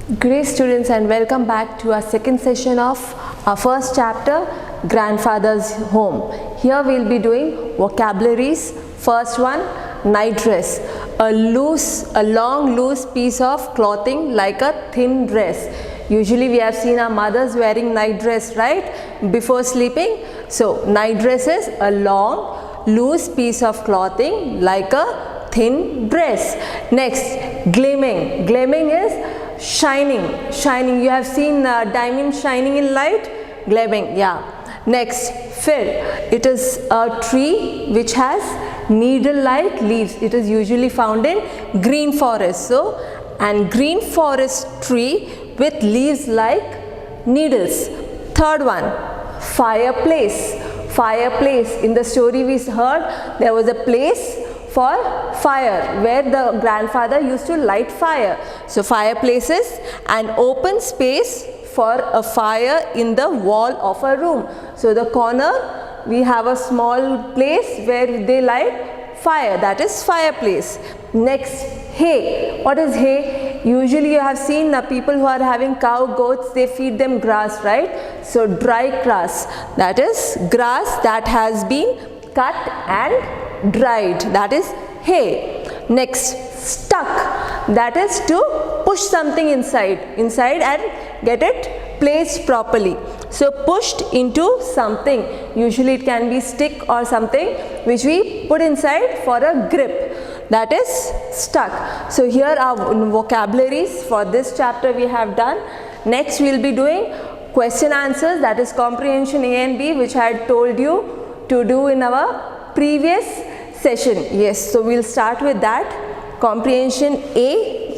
Great students, and welcome back to our second session of our first chapter, Grandfather's Home. Here we will be doing vocabularies. First one, night dress. A long loose piece of clothing like a thin dress. Usually we have seen our mothers wearing night dress, right, before sleeping. So night dress is a long loose piece of clothing like a thin dress. Next, gleaming. Gleaming is shining. You have seen diamond shining in light. Gleaming, yeah. Next, fir. It is a tree which has needle-like leaves. It is usually found in green forest. So, and green forest tree with leaves like needles. Third one, fireplace. Fireplace. In the story we heard, there was a place for fire where the grandfather used to light fire. So fireplace is an open space for a fire in the wall of a room. So the corner we have a small place where they light fire, that is fireplace. Next, hay. What is hay? Usually you have seen the people who are having cow, goats, they feed them grass, right? So dry grass, that is grass that has been cut and dried, that is hay. Next, stuck, that is to push something inside and get it placed properly. So pushed into something, usually it can be stick or something which we put inside for a grip, that is stuck. So here are vocabularies for this chapter we have done. Next we will be doing question answers, that is comprehension A and B, which I had told you to do in our previous session. Yes, so we'll start with that. Comprehension A,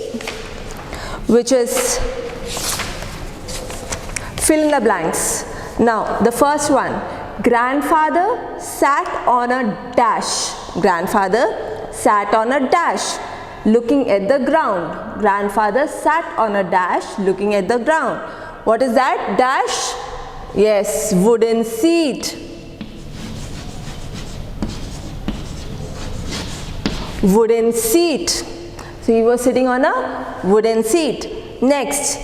which is fill in the blanks. Now the first one, grandfather sat on a dash. Grandfather sat on a dash looking at the ground. Grandfather sat on a dash looking at the ground. What is that dash? Yes, wooden seat. Wooden seat. So he was sitting on a wooden seat. Next,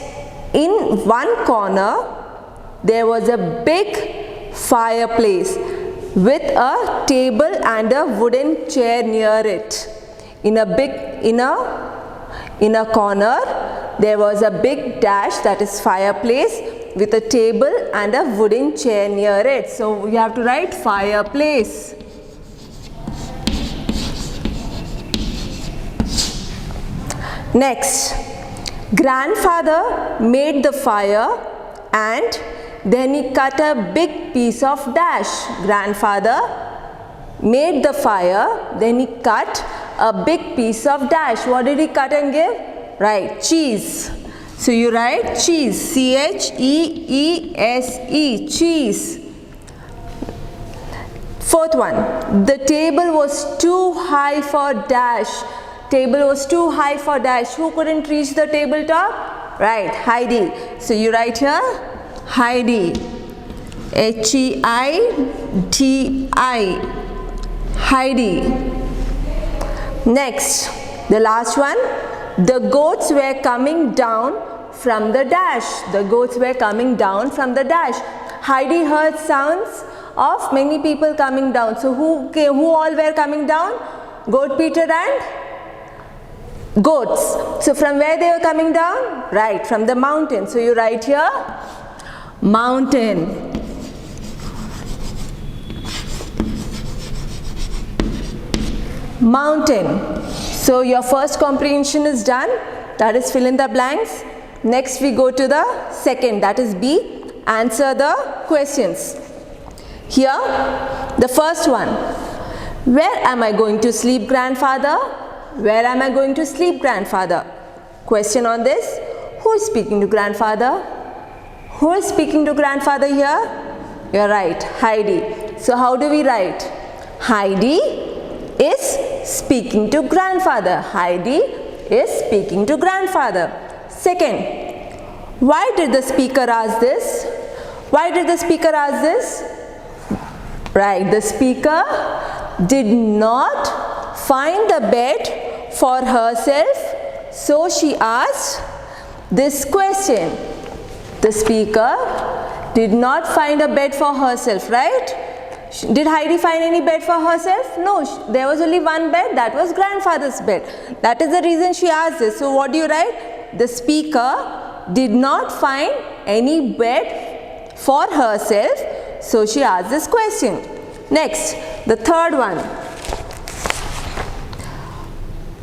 in one corner there was a big fireplace with a table and a wooden chair near it. In a corner there was a big dash, that is fireplace, with a table and a wooden chair near it. So you have to write fireplace. Next, grandfather made the fire and then he cut a big piece of dash. Grandfather made the fire, then he cut a big piece of dash. What did he cut and give? Right, cheese. So you write cheese, C-H-E-E-S-E, cheese. Fourth one, the table was too high for dash. Table was too high for dash. Who couldn't reach the tabletop? Right, Heidi. So you write here Heidi, H-E-I-D-I, Heidi. Next, the last one, the goats were coming down from the dash. The goats were coming down from the dash. Heidi heard sounds of many people coming down. So who all were coming down? Goat Peter and goats. So from where they were coming down? Right, from the mountain. So you write here mountain. Mountain. So your first comprehension is done, that is fill in the blanks. Next we go to the second, that is B, answer the questions. Here the first one, where am I going to sleep, grandfather? Where am I going to sleep, grandfather? Question on this, who is speaking to grandfather? Who is speaking to grandfather here? You are right, Heidi. So how do we write? Heidi is speaking to grandfather. Heidi is speaking to grandfather. Second, why did the speaker ask this? Why did the speaker ask this? Right, the speaker did not find the bed for herself, so she asked this question. The speaker did not find a bed for herself, right? Did Heidi find any bed for herself? No, there was only one bed, that was grandfather's bed. That is the reason she asked this. So what do you write? The speaker did not find any bed for herself, so she asked this question. Next, the third one.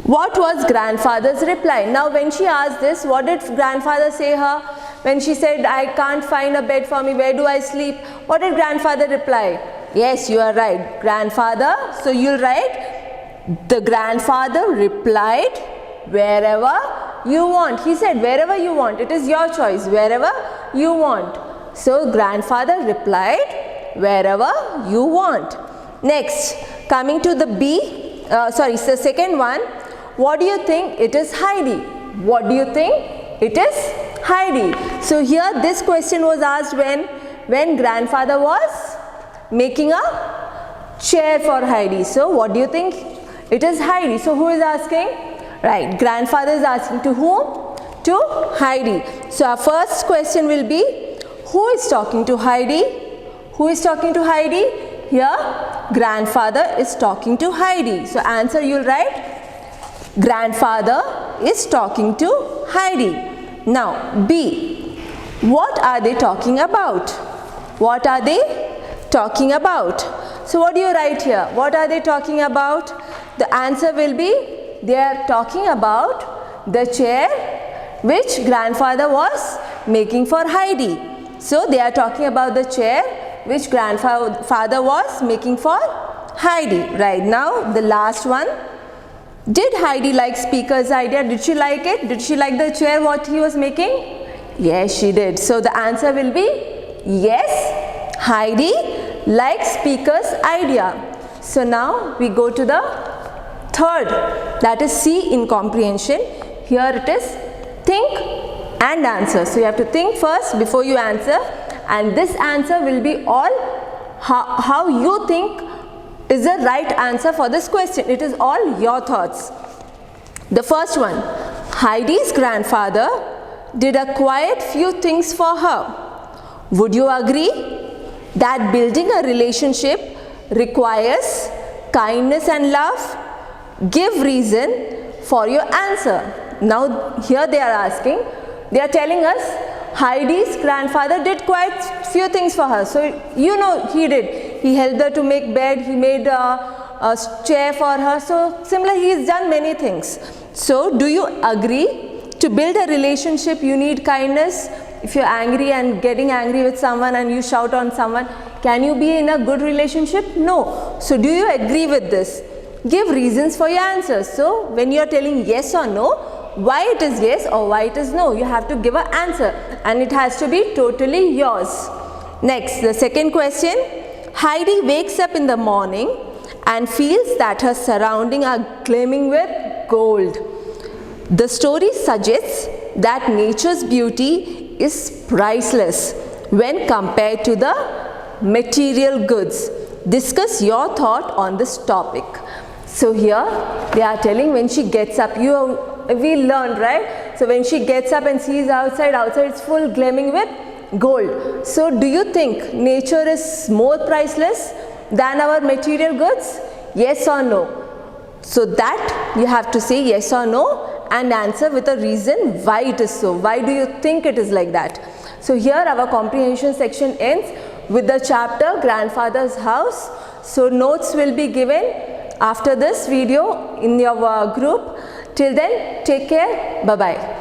What was grandfather's reply? Now when she asked this, what did grandfather say her? When she said, I can't find a bed for me, where do I sleep? What did grandfather reply? Yes, you are right, grandfather. So you'll write, the grandfather replied, wherever you want. He said, wherever you want. It is your choice, wherever you want. So grandfather replied, wherever you want. Next, coming to the the second one. What do you think? It is Heidi. What do you think? It is Heidi. So here this question was asked when grandfather was making a chair for Heidi. So what do you think? It is Heidi. So who is asking? Right, grandfather is asking to whom? To Heidi. So our first question will be, who is talking to Heidi? Who is talking to Heidi? Here grandfather is talking to Heidi. So answer you'll write, grandfather is talking to Heidi. Now B, what are they talking about? What are they talking about? So what do you write here? What are they talking about? The answer will be, they are talking about the chair which grandfather was making for Heidi. So they are talking about the chair which grandfather was making for Heidi. Right, now the last one. Did Heidi like speaker's idea? Did she like it? Did she like the chair what he was making? Yes, she did. So the answer will be yes, Heidi likes speaker's idea. So now we go to the third, that is C in comprehension. Here it is think and answer. So you have to think first before you answer, and this answer will be all how you think is the right answer for this question. It is all your thoughts. The first one, Heidi's grandfather did a quite few things for her. Would you agree that building a relationship requires kindness and love? Give reason for your answer. Now here they are asking, they are telling us Heidi's grandfather did quite few things for her. So you know he did. He helped her to make bed, he made a chair for her. So similar, he has done many things. So do you agree? To build a relationship you need kindness. If you're angry and getting angry with someone and you shout on someone, can you be in a good relationship? No. So do you agree with this? Give reasons for your answers. So when you are telling yes or no, why it is yes or why it is no, you have to give an answer and it has to be totally yours. Next, the second question. Heidi wakes up in the morning and feels that her surroundings are gleaming with gold. The story suggests that nature's beauty is priceless when compared to the material goods. Discuss your thought on this topic. So here they are telling when she gets up, we learned, right? So when she gets up and sees outside it's full gleaming with gold. So do you think nature is more priceless than our material goods? Yes or no? So that you have to say yes or no and answer with a reason why it is so. Why do you think it is like that? So here our comprehension section ends with the chapter Grandfather's House. So notes will be given after this video in your group. Till then, take care. Bye-bye.